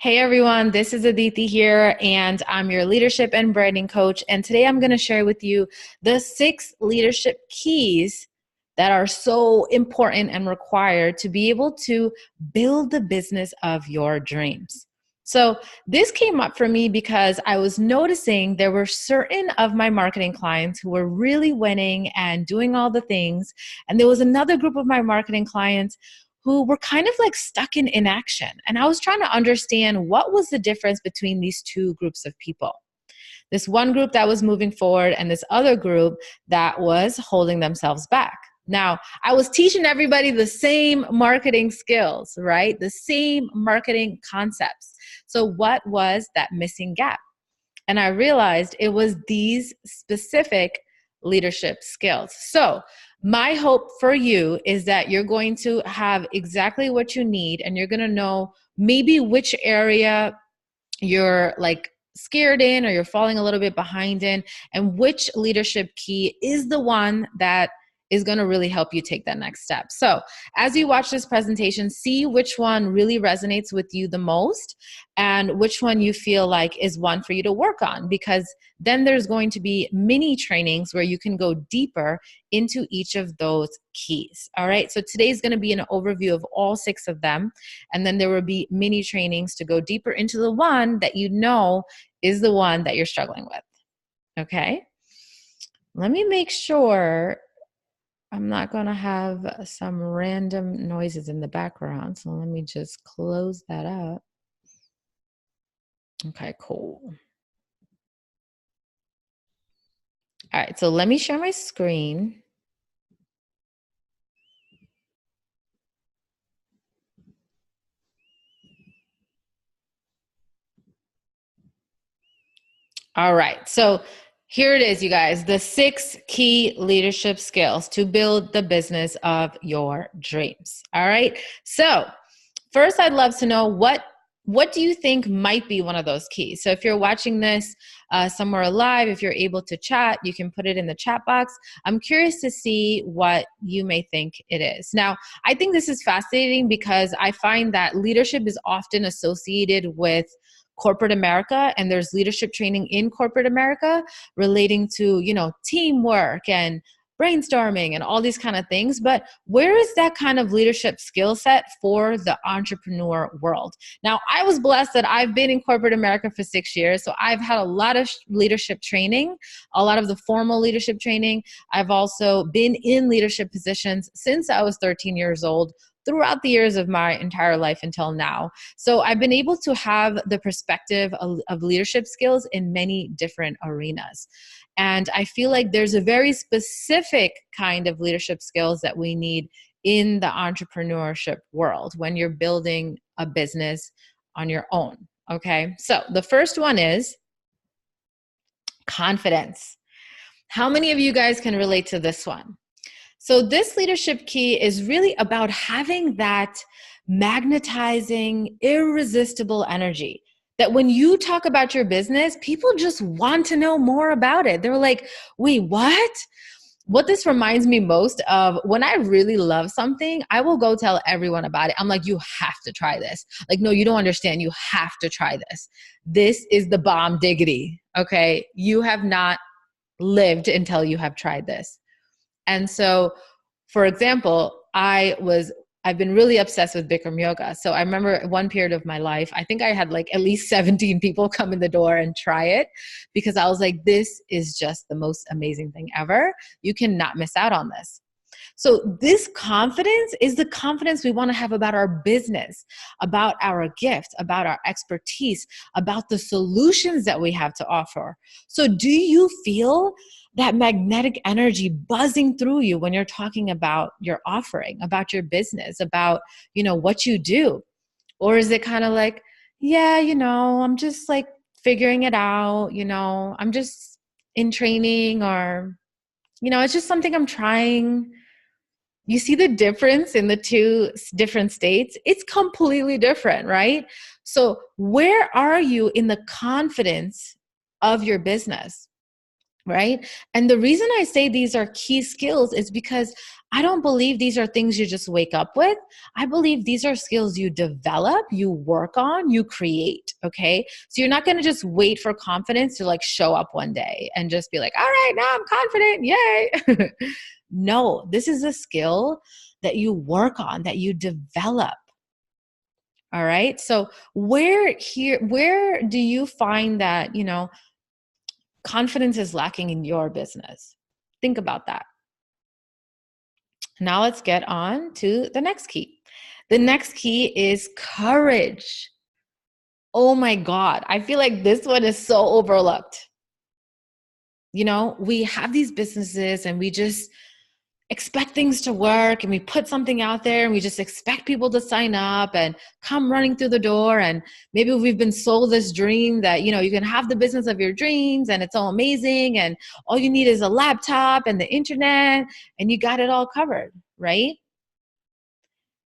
Hey everyone, this is Aditi here, and I'm your leadership and branding coach. And today I'm going to share with you the 6 leadership keys that are so important and required to be able to build the business of your dreams. So, this came up for me because I was noticing there were certain of my marketing clients who were really winning and doing all the things. And there was another group of my marketing clients who were kind of like stuck in inaction. And I was trying to understand what was the difference between these two groups of people. This one group that was moving forward and this other group that was holding themselves back. Now, I was teaching everybody the same marketing skills, right? The same marketing concepts. So what was that missing gap? And I realized it was these specific leadership skills. So my hope for you is that you're going to have exactly what you need, and you're going to know maybe which area you're like scared in or you're falling a little bit behind in, and which leadership key is the one that is going to really help you take that next step. So as you watch this presentation, see which one really resonates with you the most and which one you feel like is one for you to work on, because then there's going to be mini trainings where you can go deeper into each of those keys. All right. So today's going to be an overview of all 6 of them. And then there will be mini trainings to go deeper into the one that you know is the one that you're struggling with. Okay. Let me make sure I'm not going to have some random noises in the background. So let me just close that up. Okay, cool. All right, so let me share my screen. All right, so here it is, you guys, the 6 key leadership skills to build the business of your dreams. All right, so first I'd love to know what do you think might be one of those keys? So if you're watching this somewhere live, if you're able to chat, you can put it in the chat box. I'm curious to see what you may think it is. Now, I think this is fascinating because I find that leadership is often associated with corporate America, and there's leadership training in corporate America relating to, teamwork and brainstorming and all these kind of things. But where is that kind of leadership skill set for the entrepreneur world? Now, I was blessed that I've been in corporate America for 6 years. So I've had a lot of leadership training, a lot of the formal leadership training. I've also been in leadership positions since I was 13 years old, throughout the years of my entire life until now. So I've been able to have the perspective of leadership skills in many different arenas. And I feel like there's a very specific kind of leadership skills that we need in the entrepreneurship world when you're building a business on your own. Okay. So the first one is confidence. How many of you guys can relate to this one? So this leadership key is really about having that magnetizing, irresistible energy that when you talk about your business, people just want to know more about it. They're like, wait, what? What this reminds me most of, when I really love something, I will go tell everyone about it. I'm like, you have to try this. Like, no, you don't understand. You have to try this. This is the bomb diggity. Okay. You have not lived until you have tried this. And so, for example, I've been really obsessed with Bikram yoga. So I remember one period of my life, I think I had like at least 17 people come in the door and try it, because I was like, this is just the most amazing thing ever. You cannot miss out on this. So this confidence is the confidence we want to have about our business, about our gift, about our expertise, about the solutions that we have to offer. So do you feel that magnetic energy buzzing through you when you're talking about your offering, about your business, about, what you do? Or is it kind of like, yeah, I'm just like figuring it out, I'm just in training, or, it's just something I'm trying. You see the difference in the 2 different states? It's completely different, right? So where are you in the confidence of your business? Right? And the reason I say these are key skills is because I don't believe these are things you just wake up with. I believe these are skills you develop, you work on, you create. Okay. So you're not going to just wait for confidence to like show up one day and just be like, all right, now I'm confident. Yay. No, this is a skill that you work on, that you develop. All right. So where do you find that, confidence is lacking in your business? Think about that. Now let's get on to the next key. The next key is courage. Oh my God. I feel like this one is so overlooked. We have these businesses and we just expect things to work, and we put something out there and we just expect people to sign up and come running through the door. And maybe we've been sold this dream that, you can have the business of your dreams and it's all amazing. And all you need is a laptop and the internet and you got it all covered, right?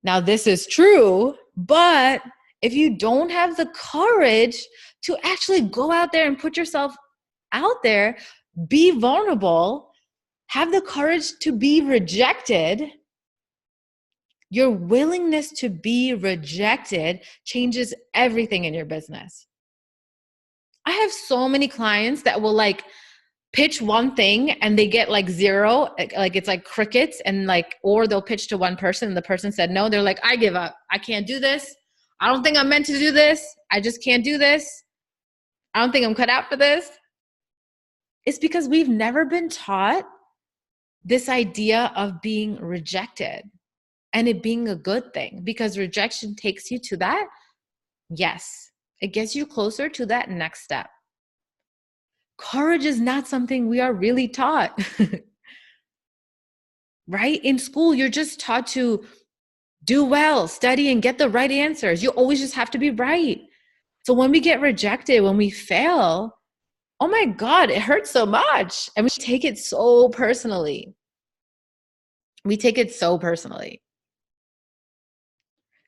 Now, this is true, but if you don't have the courage to actually go out there and put yourself out there, be vulnerable, have the courage to be rejected, your willingness to be rejected changes everything in your business. I have so many clients that will like pitch one thing and they get like zero, like it's like crickets, and like, or they'll pitch to one person and the person said no. They're like, I give up. I can't do this. I don't think I'm meant to do this. I just can't do this. I don't think I'm cut out for this. It's because we've never been taught this idea of being rejected and it being a good thing, because rejection takes you to that. Yes, it gets you closer to that next step. Courage is not something we are really taught, right? In school, you're just taught to do well, study, and get the right answers. You always just have to be right. So when we get rejected, when we fail, oh my God, it hurts so much. And we take it so personally.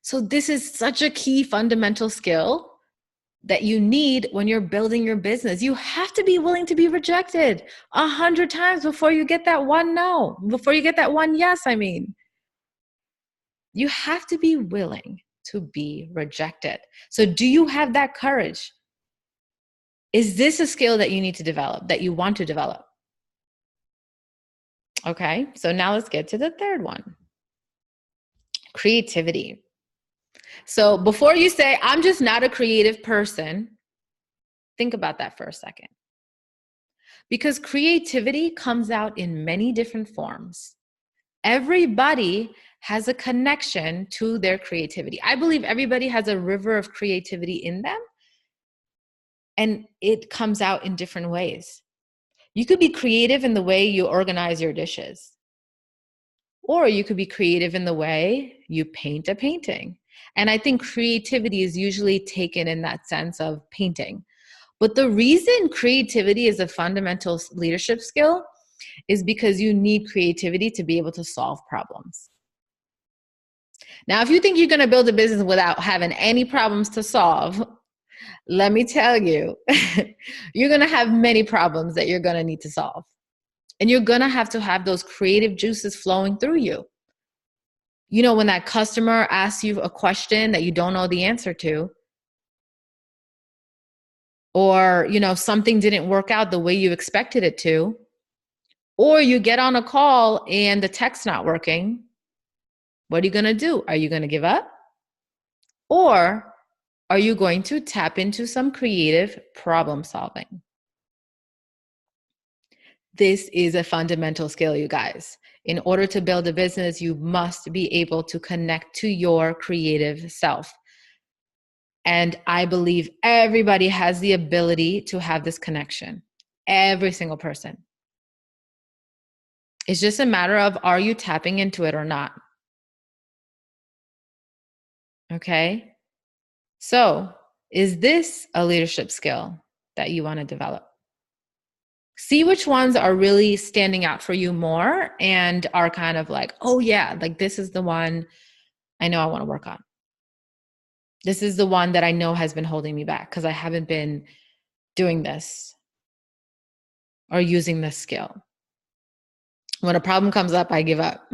So this is such a key fundamental skill that you need when you're building your business. You have to be willing to be rejected 100 times before you get that one no, before you get that one yes, You have to be willing to be rejected. So do you have that courage? Is this a skill that you need to develop, that you want to develop? Okay, so now let's get to the third one. Creativity. So before you say, I'm just not a creative person, think about that for a second. Because creativity comes out in many different forms. Everybody has a connection to their creativity. I believe everybody has a river of creativity in them, and it comes out in different ways. You could be creative in the way you organize your dishes, or you could be creative in the way you paint a painting. And I think creativity is usually taken in that sense of painting. But the reason creativity is a fundamental leadership skill is because you need creativity to be able to solve problems. Now, if you think you're going to build a business without having any problems to solve, let me tell you, you're going to have many problems that you're going to need to solve. And you're going to have those creative juices flowing through you. When that customer asks you a question that you don't know the answer to, or, something didn't work out the way you expected it to, or you get on a call and the tech's not working, what are you going to do? Are you going to give up? Or are you going to tap into some creative problem solving? This is a fundamental skill, you guys. In order to build a business, you must be able to connect to your creative self. And I believe everybody has the ability to have this connection. Every single person. It's just a matter of, are you tapping into it or not? Okay. So, is this a leadership skill that you want to develop? See which ones are really standing out for you more and are kind of like, oh yeah, like this is the one I know I want to work on. This is the one that I know has been holding me back because I haven't been doing this or using this skill. When a problem comes up, I give up.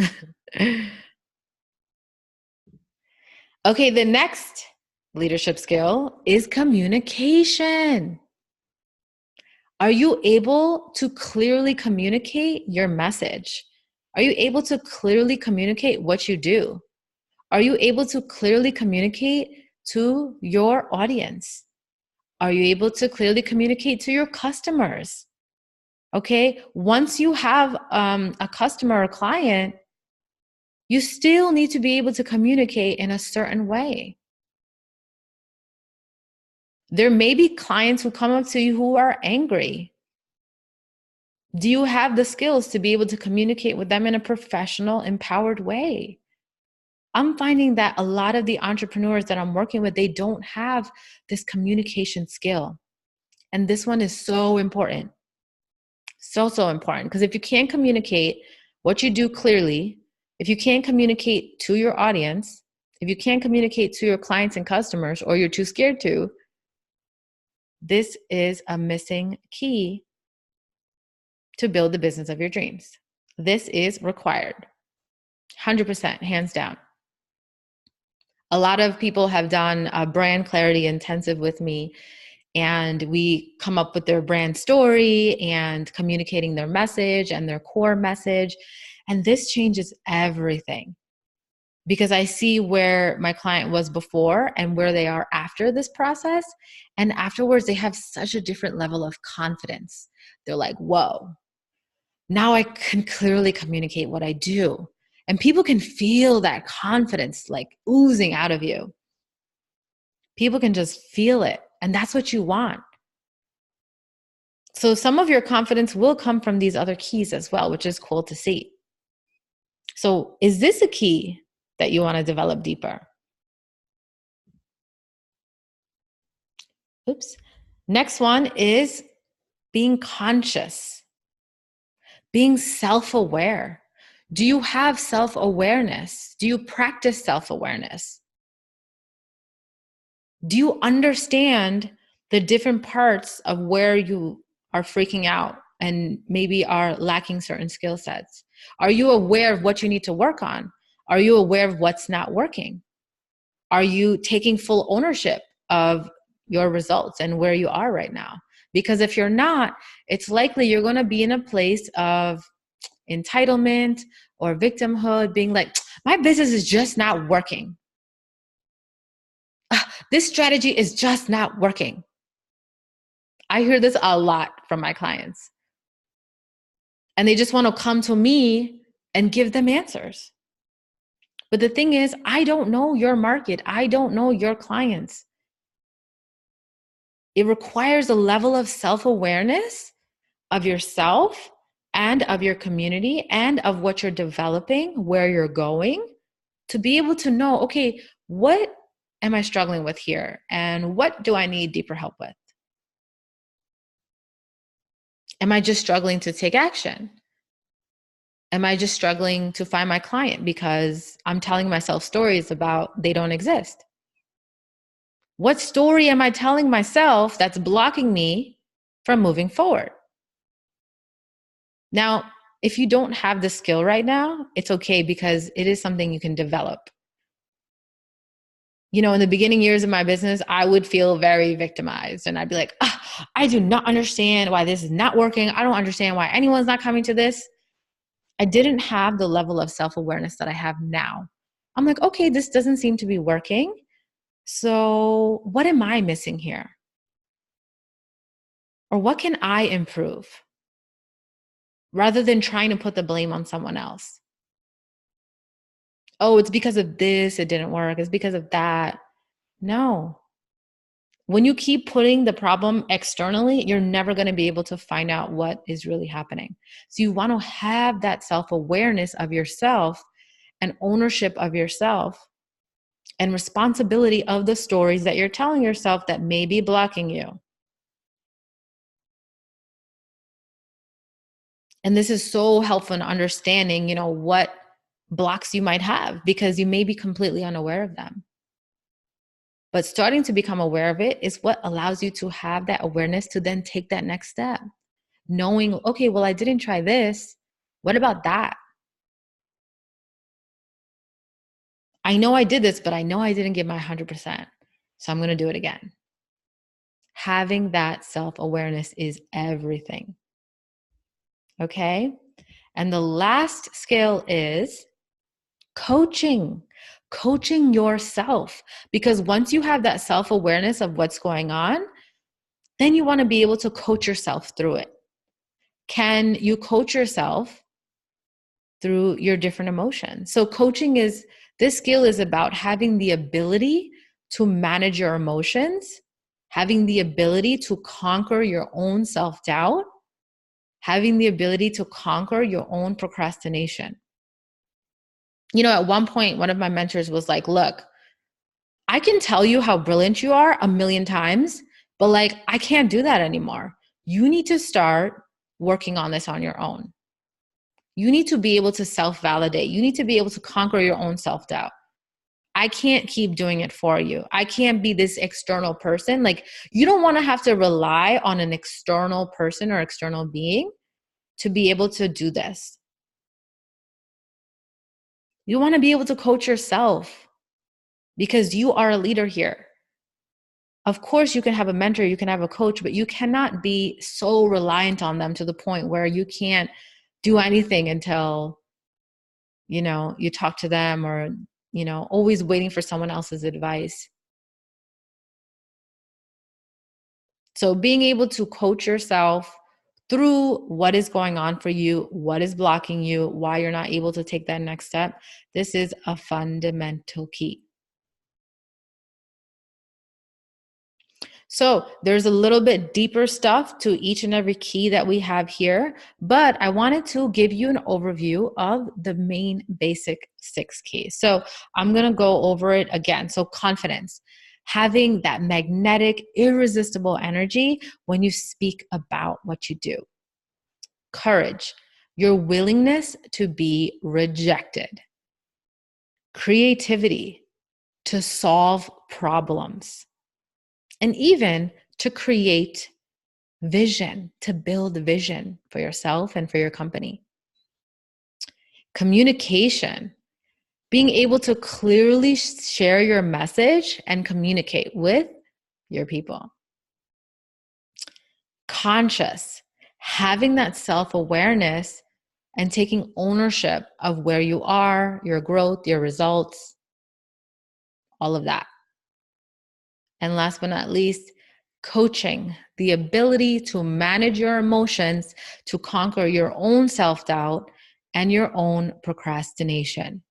Okay, the next leadership skill is communication. Are you able to clearly communicate your message? Are you able to clearly communicate what you do? Are you able to clearly communicate to your audience? Are you able to clearly communicate to your customers? Okay, once you have a customer or client, you still need to be able to communicate in a certain way. There may be clients who come up to you who are angry. Do you have the skills to be able to communicate with them in a professional, empowered way? I'm finding that a lot of the entrepreneurs that I'm working with, they don't have this communication skill. And this one is so important. So important. Because if you can't communicate what you do clearly, if you can't communicate to your audience, if you can't communicate to your clients and customers, or you're too scared to, this is a missing key to build the business of your dreams. This is required. 100%, hands down. A lot of people have done a brand clarity intensive with me, and we come up with their brand story and communicating their message and their core message. And this changes everything, because I see where my client was before and where they are after this process. And afterwards, they have such a different level of confidence. They're like, whoa, now I can clearly communicate what I do. And people can feel that confidence like oozing out of you. People can just feel it. And that's what you want. So some of your confidence will come from these other keys as well, which is cool to see. So is this a key that you want to develop deeper? Oops. Next one is being conscious, being self-aware. Do you have self-awareness? Do you practice self-awareness? Do you understand the different parts of where you are freaking out and maybe are lacking certain skill sets? Are you aware of what you need to work on? Are you aware of what's not working? Are you taking full ownership of your results and where you are right now? Because if you're not, it's likely you're going to be in a place of entitlement or victimhood, being like, my business is just not working. This strategy is just not working. I hear this a lot from my clients. And they just want to come to me and give them answers. But the thing is, I don't know your market. I don't know your clients. It requires a level of self-awareness of yourself and of your community and of what you're developing, where you're going, to be able to know, okay, what am I struggling with here? And what do I need deeper help with? Am I just struggling to take action? Am I just struggling to find my client because I'm telling myself stories about they don't exist? What story am I telling myself that's blocking me from moving forward? Now, if you don't have the skill right now, it's okay, because it is something you can develop. You know, in the beginning years of my business, I would feel very victimized, and I'd be like, I do not understand why this is not working. I don't understand why anyone's not coming to this. I didn't have the level of self-awareness that I have now. I'm like, okay, this doesn't seem to be working. So what am I missing here? Or what can I improve? Rather than trying to put the blame on someone else. Oh, it's because of this, it didn't work. It's because of that. No. When you keep putting the problem externally, you're never going to be able to find out what is really happening. So you want to have that self-awareness of yourself and ownership of yourself and responsibility of the stories that you're telling yourself that may be blocking you. And this is so helpful in understanding, you know, what blocks you might have, because you may be completely unaware of them. But starting to become aware of it is what allows you to have that awareness to then take that next step. Knowing, okay, well, I didn't try this. What about that? I know I did this, but I know I didn't give my 100%. So I'm going to do it again. Having that self-awareness is everything. Okay? And the last skill is coaching yourself. Because once you have that self-awareness of what's going on, then you want to be able to coach yourself through it. Can you coach yourself through your different emotions? So this skill is about having the ability to manage your emotions, having the ability to conquer your own self-doubt, having the ability to conquer your own procrastination. At one point, one of my mentors was like, look, I can tell you how brilliant you are 1,000,000 times, but I can't do that anymore. You need to start working on this on your own. You need to be able to self-validate. You need to be able to conquer your own self-doubt. I can't keep doing it for you. I can't be this external person. You don't want to have to rely on an external person or external being to be able to do this. You want to be able to coach yourself because you are a leader here. Of course, you can have a mentor, you can have a coach, but you cannot be so reliant on them to the point where you can't do anything until, you talk to them or, always waiting for someone else's advice. So being able to coach yourself through what is going on for you, what is blocking you, why you're not able to take that next step, this is a fundamental key. So there's a little bit deeper stuff to each and every key that we have here, but I wanted to give you an overview of the main basic 6 keys. So I'm going to go over it again. So confidence, having that magnetic, irresistible energy when you speak about what you do. Courage, your willingness to be rejected. Creativity, to solve problems. And even to create vision, to build vision for yourself and for your company. Communication, being able to clearly share your message and communicate with your people. Conscious, having that self-awareness and taking ownership of where you are, your growth, your results, all of that. And last but not least, coaching, the ability to manage your emotions, to conquer your own self-doubt and your own procrastination.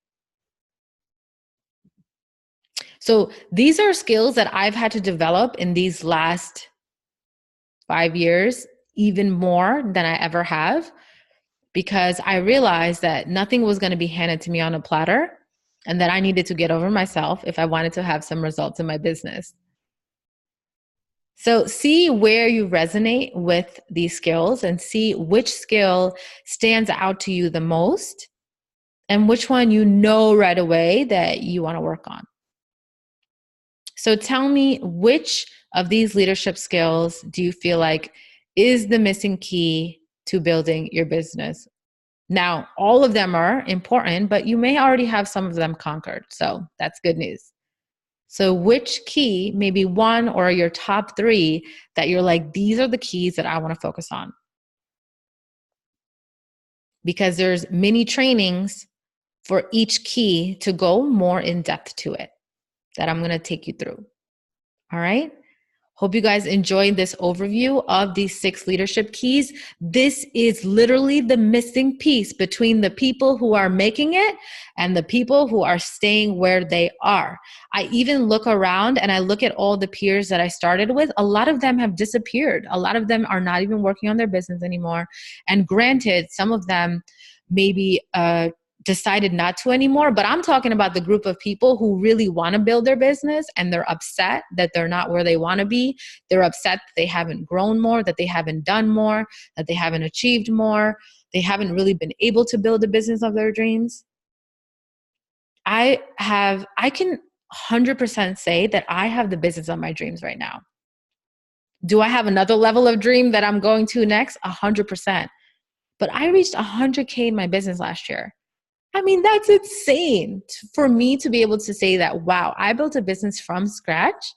So these are skills that I've had to develop in these last 5 years, even more than I ever have, because I realized that nothing was going to be handed to me on a platter and that I needed to get over myself if I wanted to have some results in my business. So see where you resonate with these skills and see which skill stands out to you the most and which one you know right away that you want to work on. So tell me, which of these leadership skills do you feel like is the missing key to building your business? Now, all of them are important, but you may already have some of them conquered. So that's good news. So which key, maybe one or your top 3 that you're like, these are the keys that I want to focus on? Because there's mini trainings for each key to go more in depth to it that I'm going to take you through. All right. Hope you guys enjoyed this overview of these 6 leadership keys. This is literally the missing piece between the people who are making it and the people who are staying where they are. I even look around and I look at all the peers that I started with. A lot of them have disappeared. A lot of them are not even working on their business anymore. And granted, some of them maybe decided not to anymore, but I'm talking about the group of people who really want to build their business and they're upset that they're not where they want to be. They're upset that they haven't grown more, that they haven't done more, that they haven't achieved more. They haven't really been able to build a business of their dreams. I can 100% say that I have the business of my dreams right now. Do I have another level of dream that I'm going to next? 100%. but I reached 100K in my business last year. I mean, that's insane for me to be able to say that, wow, I built a business from scratch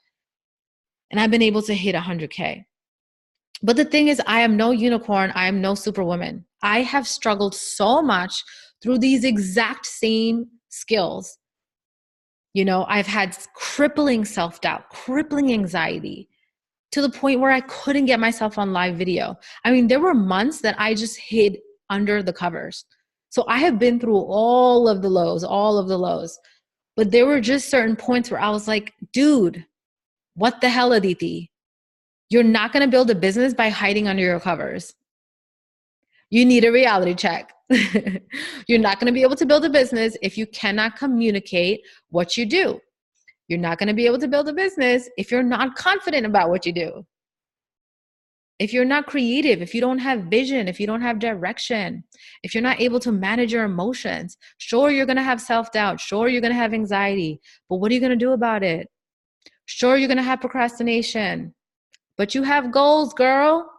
and I've been able to hit 100K. But the thing is, I am no unicorn. I am no superwoman. I have struggled so much through these exact same skills. You know, I've had crippling self-doubt, crippling anxiety to the point where I couldn't get myself on live video. I mean, there were months that I just hid under the covers. So I have been through all of the lows, all of the lows. But there were just certain points where I was like, dude, what the hell, Aditi? You're not going to build a business by hiding under your covers. You need a reality check. You're not going to be able to build a business if you cannot communicate what you do. You're not going to be able to build a business if you're not confident about what you do. If you're not creative, if you don't have vision, if you don't have direction, if you're not able to manage your emotions, sure, you're going to have self-doubt. Sure, you're going to have anxiety. But what are you going to do about it? Sure, you're going to have procrastination. But you have goals, girl.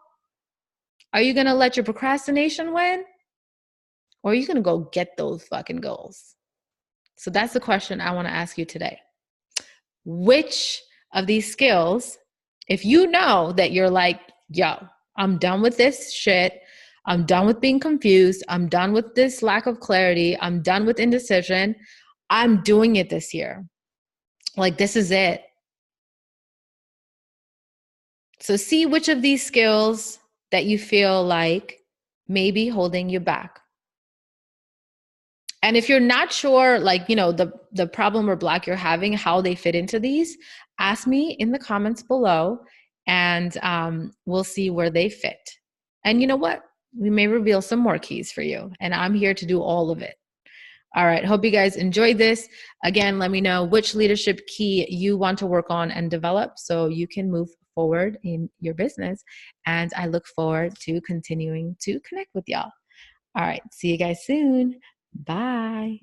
Are you going to let your procrastination win? Or are you going to go get those fucking goals? So that's the question I want to ask you today. Which of these skills, if you know that you're like, yo, I'm done with this shit. I'm done with being confused. I'm done with this lack of clarity. I'm done with indecision. I'm doing it this year. Like, this is it. So see which of these skills that you feel like may be holding you back. And if you're not sure, like, you know, the problem or block you're having, how they fit into these, ask me in the comments below and we'll see where they fit. And you know what? We may reveal some more keys for you. And I'm here to do all of it. All right. Hope you guys enjoyed this. Again, let me know which leadership key you want to work on and develop so you can move forward in your business. And I look forward to continuing to connect with y'all. All right. See you guys soon. Bye.